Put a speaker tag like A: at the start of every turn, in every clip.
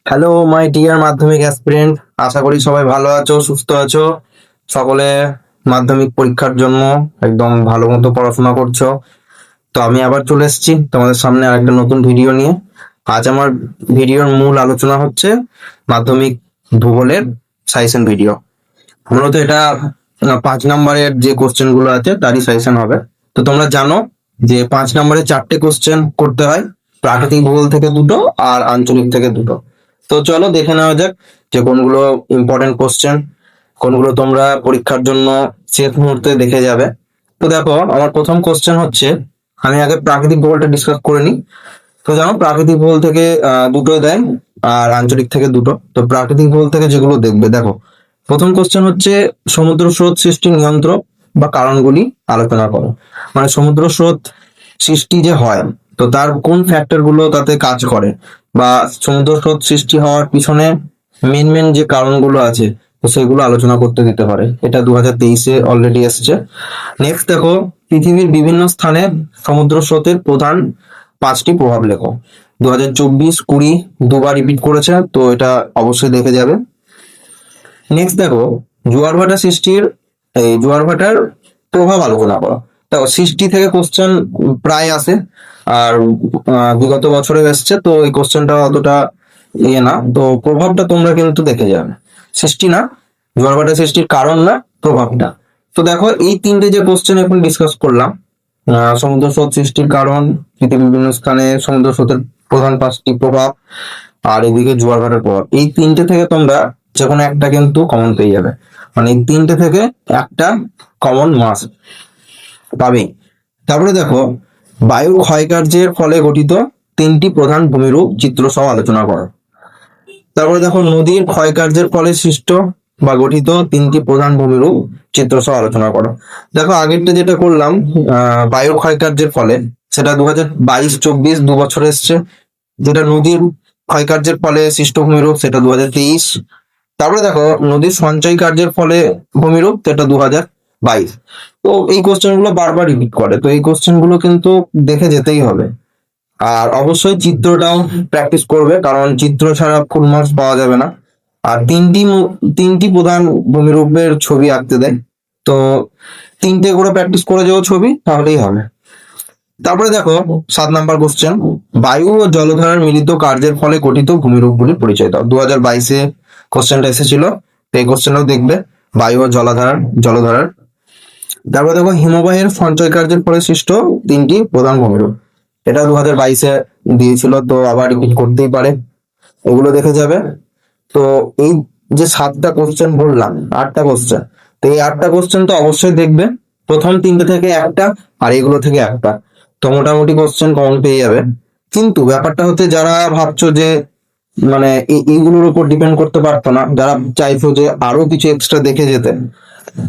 A: Hello my dear মাধ্যমিক aspirant, আশা করি সবাই ভালো আছো, সুস্থ আছো। সকলে মাধ্যমিক পরীক্ষার জন্য একদম ভালো মতো পড়াশোনা করছো। তো আমি আবার চলে এসেছি তোমাদের সামনে আরেকটা নতুন ভিডিও নিয়ে। আজ আমার ভিডিওর মূল আলোচনা হচ্ছে মাধ্যমিক ভূগোলের সাজেশন ভিডিও। মূলত এটা 5 নম্বরের যে কোশ্চেন গুলো আছে তারই সাজেশন হবে। তো তোমরা জানো যে 5 নম্বরে 4টে কোশ্চেন করতে হয়, প্রাকৃতিক ভূগোল থেকে দুটো আর আঞ্চলিক থেকে দুটো। তো চলো দেখে নেওয়া যাক যে কোনগুলো ইম্পর্টেন্ট কোশ্চেন, কোনগুলো তোমরা পরীক্ষার জন্য শেষ মুহূর্তে দেখে যাবে। তো দেখো, আমার প্রথম কোশ্চেন হচ্ছে, আমি আগে প্রাকৃতিক ভূগোলটা ডিসকাস করে নিই। তো জানো প্রাকৃতিক ভূগোল থেকে দুটোই দেয় আর আঞ্চলিক থেকে দুটো। তো প্রাকৃতিক ভূগোল থেকে যেগুলো দেখবে, দেখো প্রথম কোশ্চেন হচ্ছে সমুদ্র স্রোত সৃষ্টি নিয়ন্ত্রক বা কারণগুলি আলোচনা করো। মানে সমুদ্র স্রোত সৃষ্টি যে হয়, তো তার কোন ফ্যাক্টর গুলো তাতে কাজ করে, বা সমুদ্র স্রোত সৃষ্টি হওয়ার পিছনে মেন মেন যে কারণগুলো আছে, তো সেগুলো আলোচনা করতে দিতে পারে। এটা 2023-এ অলরেডি এসছে। নেক্সট দেখো, পৃথিবীর বিভিন্ন স্থানে সমুদ্র স্রোতের প্রধান 5টি প্রভাব লেখো। 2024-20 দুবার রিপিট করেছে, তো এটা অবশ্যই দেখে যাবে। নেক্সট দেখো, জোয়ার ভাটা সৃষ্টির জোয়ার ভাটার প্রভাব আলোচনা করো। দেখো সৃষ্টি থেকে কোশ্চেন প্রায় আসে, আর বিগত বছরে এসছে, তো এই কোশ্চেনটা অতটা ইয়ে না। তো প্রভাবটা তোমরা কিন্তু দেখে যাবে, সৃষ্টি না, জোয়ার ভাটা সৃষ্টির কারণ না, প্রভাবটা। তো দেখো এই তিনটে যে কোশ্চেন এখন ডিসকাস করলাম, সমুদ্র স্রোত সৃষ্টির কারণ, পৃথিবীর বিভিন্ন স্থানে সমুদ্র স্রোতের প্রধান 5টি প্রভাব, আর এদিকে জোয়ার ভাটার প্রভাব, এই তিনটে থেকে তোমরা যে কোনো একটা কিন্তু কমন পেয়ে যাবে। মানে এই তিনটে থেকে একটা কমন মাস পাবেই। তারপরে দেখো, বায়ুর ক্ষয়কার্যের ফলে গঠিত 3টি প্রধান ভূমিরূপ চিত্র সহ আলোচনা করো। তারপরে দেখো, নদীর ক্ষয়কার্যের ফলে সৃষ্ট বা গঠিত 3টি প্রধান ভূমিরূপ চিত্র সহ আলোচনা করো। দেখো আগেরটা যেটা করলাম বায়ুর ক্ষয়কার্যের ফলে, সেটা 2022-24 2 বছর এসছে। যেটা নদীর ক্ষয়কার্যের ফলে সৃষ্ট ভূমিরূপ, সেটা 2023। তারপরে দেখো, নদীর সঞ্চয় কার্যের ফলে ভূমিরূপ, সেটা 2022। তো এই কোশ্চেন গুলো বারবার রিপিট করে, তো এই কোশ্চেন গুলো কিন্তু দেখে যেতেই হবে। আর অবশ্যই চিত্রটাও প্র্যাকটিস করবে, কারণ চিত্র ছাড়া ফুল মার্কস পাওয়া যাবে না। আর তিনটি প্রধান ভূমিরূপের ছবি আঁকতে দেয়, তো 3টে করে প্র্যাকটিস করে যাও ছবি, তাহলেই হবে। তারপরে দেখো 7 নম্বর কোশ্চেন, বায়ু ও জলধারার মিলিত কার্যের ফলে গঠিত ভূমিরূপগুলির পরিচয় দাও। 2022-এ কোশ্চেনটা এসেছিল, তো এই কোশ্চেনটাও দেখবে, বায়ু ও জলধারার। তারপরে দেখো, হিমবাহের সঞ্চয় কার্যের ফলে সৃষ্ট 3টি প্রধান ভূমিরূপ, এটা 2022-এ দিয়েছিল, তো আবার রিপিট করতেই পারে, এগুলো দেখে যাবে। তো এই যে 7টা কোশ্চেন বললাম, 8টা কোশ্চেন, তো এই 8টা কোশ্চেন তো অবশ্যই দেখবে, প্রথম 3টে থেকে একটা, আর এগুলো থেকে একটা, তো মোটামুটি কোশ্চেন কমন পেয়ে যাবে। কিন্তু ব্যাপারটা হচ্ছে, যারা ভাবছো যে মানে এইগুলোর উপর ডিপেন্ড করতে পারতো না, যারা চাইছো যে আরো কিছু এক্সট্রা দেখে যেতে,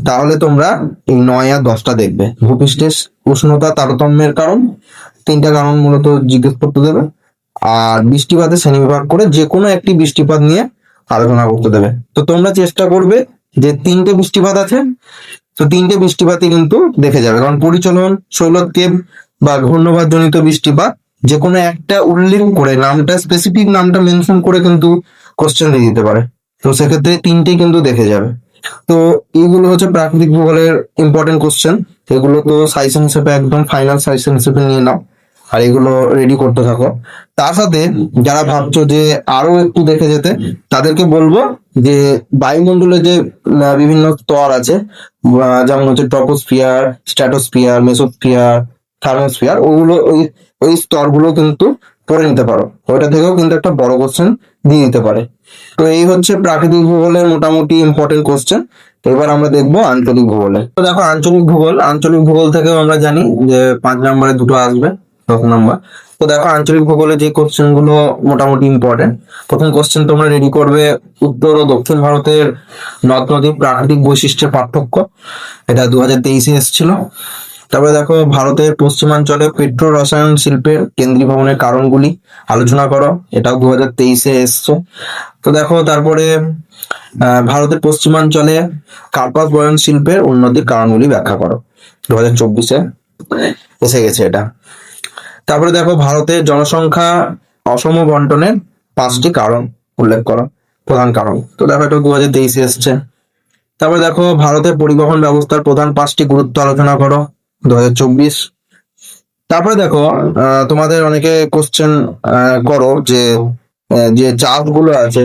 A: তাহলে তোমরা এই 9 আর 10টা দেখবে। ভূপৃষ্ঠের উষ্ণতা তারতম্যের কারণ, 3টা কারণ মূলত জিজ্ঞেস করতে দেবে। আর বৃষ্টিপাতের শ্রেণীবিভাগ করে যে কোনো একটি বৃষ্টিপাত নিয়ে আলোচনা করতে দেবে। তো তোমরা চেষ্টা করবে যে 3টে বৃষ্টিপাত আছে, তো 3টে বৃষ্টিপাতই কিন্তু দেখে যাবে, কারণ পরিচলন, শৈলক্ষেপ বা ঘূর্ণবাদ জনিত বৃষ্টিপাত যে কোনো একটা উল্লেখ করে, নামটা স্পেসিফিক নামটা মেনশন করে কিন্তু কোশ্চেন দিয়ে দিতে পারে। তো সেক্ষেত্রে 3টেই কিন্তু দেখে যাবে। তো এইগুলো হচ্ছে প্রাকৃতিক ভূগোলের ইম্পর্টেন্ট কোশ্চেন। এগুলো তো সাজেশন হিসেবে একদম ফাইনাল সাজেশন হিসেবে নিয়ে নাও, আর এগুলো রেডি করতে থাকো। তার সাথে যারা ভাবছো যে আরো একটু দেখে যেতে, তাদেরকে বলবো যে বায়ুমণ্ডলে যে বিভিন্ন স্তর আছে, যেমন হচ্ছে ট্রপোস্ফিয়ার, স্ট্র্যাটোস্ফিয়ার, মেসোস্ফিয়ার, থার্মোস্ফিয়ার, ওগুলো ওই ওই স্তরগুলো কিন্তু পড়ে নিতে পারো, ওইটা থেকেও কিন্তু একটা বড় কোশ্চেন দিয়ে দিতে পারে। তো এই হচ্ছে প্রাকৃতিক ভূগোলের মোটামুটি ইম্পর্টেন্ট কোশ্চেন। এবার আমরা দেখবো আঞ্চলিক ভূগোলে। তো দেখো, আঞ্চলিক ভূগোল থেকেও আমরা জানি যে 5 নম্বরে দুটো আসবে, 10 নম্বর। তো দেখো আঞ্চলিক ভূগোলে যে কোশ্চেন গুলো মোটামুটি ইম্পর্টেন্ট, প্রথম কোশ্চেন তোমরা রেডি করবে, উত্তর ও দক্ষিণ ভারতের নদ নদীর প্রাকৃতিক বৈশিষ্ট্যের পার্থক্য, এটা 2023-এ এসেছিল। তারপরে দেখো, ভারতের পশ্চিমাঞ্চলে পেট্রো রসায়ন শিল্পের কেন্দ্রীভবনের কারণগুলি আলোচনা করো, এটাও 2023-এ এসছে। তো দেখো তারপরে ভারতের পশ্চিমাঞ্চলে কার্পাস বয়ন শিল্পের উন্নতির কারণগুলি ব্যাখ্যা করো, 2024-এ এসে গেছে এটা। তারপরে দেখো, ভারতের জনসংখ্যা অসম বন্টনের 5টি কারণ, উল্লেখ করো প্রধান কারণ। তো দেখো এটা 2023 এসছে। তারপরে দেখো ভারতের পরিবহন ব্যবস্থার প্রধান 5টি গুরুত্ব আলোচনা করো, 2024। তারপরে দেখো তোমাদের অনেকে কোশ্চেন করো যে যে চাষগুলো আছে,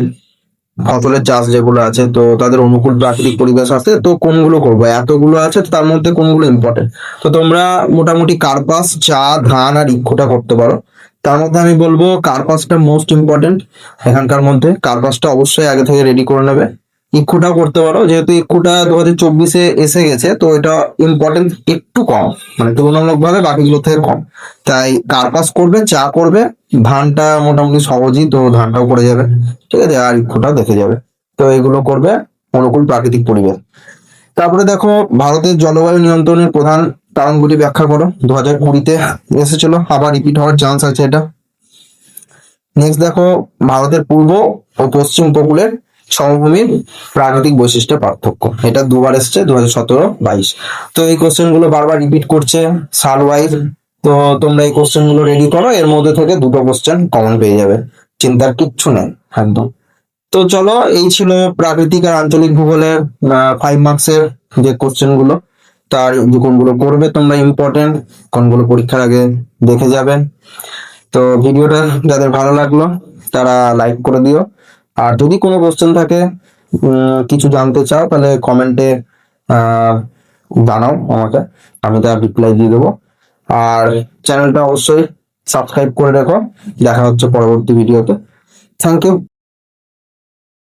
A: ফসলের চাষ যেগুলো আছে, তো তাদের অনুকূল প্রাকৃতিক পরিবেশ আছে, তো কোনগুলো করবো, এতগুলো আছে তো তার মধ্যে কোনগুলো ইম্পর্টেন্ট। তো তোমরা মোটামুটি কার্পাস, চা, ধান আর ইক্ষুটা করতে পারো। তার মধ্যে আমি বলবো কার্পাসটা মোস্ট ইম্পর্টেন্ট এখানকার মধ্যে। কার্পাসটা অবশ্যই আগে থেকে রেডি করে নেবে। ইক্ষুটাও করতে পারো, যেহেতু ইক্ষুটা 2024 এসে গেছে, তো এটা ইম্পর্টেন্স একটু কম, মানে তুলনামূলক ভাবে বাকিগুলো থেকে কম। তাই কার্পাস করবে, চা করবে, ধানটা মোটামুটি সহজই, তো ধানটাও করে যাবে, ঠিক আছে, আর ইক্ষুটাও দেখে যাবে। তো এগুলো করবে, অনুকূল প্রাকৃতিক পরিবেশ। তারপরে দেখো ভারতের জলবায়ু নিয়ন্ত্রণের প্রধান কারণগুলি ব্যাখ্যা করো, 2020-তে এসেছিল, আবার রিপিট হওয়ার চান্স আছে এটা। নেক্সট দেখো ভারতের পূর্ব ও পশ্চিম উপকূলের সমভূমির প্রাকৃতিক বৈশিষ্ট্যের পার্থক্য, এটা দুবার এসছে, 2017-22। তো এই কোশ্চেন গুলো বারবার রিপিট করছে সাল ওয়াইজ। তো তোমরা এই কোশ্চেন গুলো রেডি করো, এর মধ্যে থেকে দুটো কোশ্চেন কমন পেয়ে যাবে, চিন্তার কিচ্ছু নেই একদম। তো চলো, এই ছিল প্রাকৃতিক আর আঞ্চলিক ভূগোলের 5 মার্কসের যে কোশ্চেন গুলো, তার যে কোনগুলো করবে তোমরা ইম্পর্টেন্ট, কোনগুলো পরীক্ষার আগে দেখে যাবে। তো ভিডিওটা যাদের ভালো লাগলো তারা লাইক করে দিও, আর যদি কোনো কোশ্চেন থাকে, কিছু জানতে চাও, তাহলে কমেন্টে জানাও আমাকে, আমি তার রিপ্লাই দিয়ে দেবো। আর চ্যানেলটা অবশ্যই সাবস্ক্রাইব করে রাখো। দেখা হচ্ছে পরবর্তী ভিডিওতে। Thank you.